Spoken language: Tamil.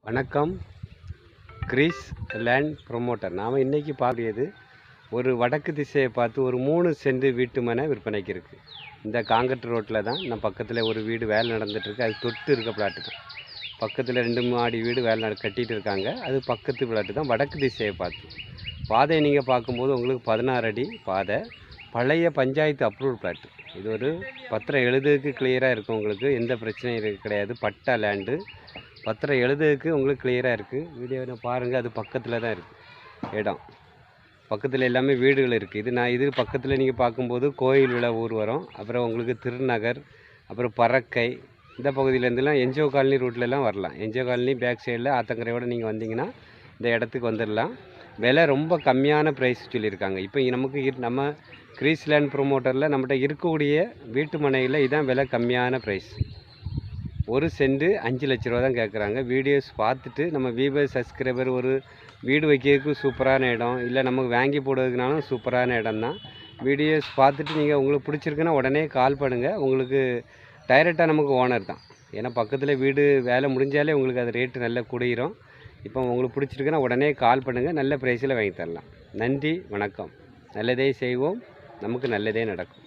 வணக்கம். Grease Land promoter. நாம் இன்றைக்கி பார்க்கக்கூடியது ஒரு வடக்கு திசையை பார்த்து ஒரு 3 சென்ட் வீட்டு மனை விற்பனைக்கு இருக்குது. இந்த காங்கிரட் ரோட்டில் தான் நம்ம பக்கத்தில் ஒரு வீடு வேலை நடந்துகிட்ருக்கு. அது தொட்டு இருக்க பிளாட்டு தான். பக்கத்தில் 2 மாடி வீடு வேலை கட்டிகிட்டு இருக்காங்க. அது பக்கத்து பிளாட்டு தான், வடக்கு திசையை பார்த்து. பாதையை நீங்கள் பார்க்கும்போது உங்களுக்கு 16 அடி பாதை, பழைய பஞ்சாயத்து அப்ரூவல் பிளாட்டு. இது ஒரு பத்திரம் எழுதுறதுக்கு கிளியராக இருக்கும், உங்களுக்கு எந்த பிரச்சனையும் கிடையாது. பட்டா லேண்டு, பத்திரம் எழுதுறதுக்கு உங்களுக்கு கிளியராக இருக்குது. வீடியோவை பாருங்கள். அது பக்கத்தில் தான் இருக்குது இடம். பக்கத்தில் எல்லாமே வீடுகள் இருக்குது. இது பக்கத்தில் நீங்கள் பார்க்கும்போது கோயில் விழா ஊர் வரும். அப்புறம் உங்களுக்கு திருநகர், அப்புறம் பறக்கை, இந்த பகுதியிலேருந்துலாம் என்ஜிஓ காலனி ரூட்லலாம் வரலாம். என்ஜிஓ காலனி பேக் சைடில் ஆத்தங்கரையோடு நீங்கள் வந்தீங்கன்னா இந்த இடத்துக்கு வந்துடலாம். விலை ரொம்ப கம்மியான ப்ரைஸ் சொல்லியிருக்காங்க. இப்போ நமக்கு நம்ம கிரீஸ் லேண்ட் ப்ரொமோட்டரில் நம்மகிட்ட இருக்கக்கூடிய வீட்டு மனையில் இதான் விலை கம்மியான ப்ரைஸ். 1 சென்ட் 5 லட்ச ரூபா தான் கேட்குறாங்க. வீடியோஸ் பார்த்துட்டு நம்ம வியூவர்ஸ் சப்ஸ்கிரைபர் ஒரு வீடு வைக்கிறதுக்கு சூப்பரான இடம், இல்லை நமக்கு வாங்கி போடுறதுக்குனாலும் சூப்பரான இடம் தான். வீடியோஸ் பார்த்துட்டு நீங்கள் உங்களுக்கு பிடிச்சிருக்குன்னா உடனே கால் பண்ணுங்கள். உங்களுக்கு டைரெக்டாக நமக்கு ஓனர் தான். ஏன்னா பக்கத்தில் வீடு வேலை முடிஞ்சாலே உங்களுக்கு அது ரேட்டு நல்லா கூடிரும். இப்போ உங்களுக்கு பிடிச்சிருக்குன்னா உடனே கால் பண்ணுங்கள். நல்ல ப்ரைஸில் வாங்கி தரலாம். நன்றி, வணக்கம். நல்லதே செய்வோம், நமக்கு நல்லதே நடக்கும்.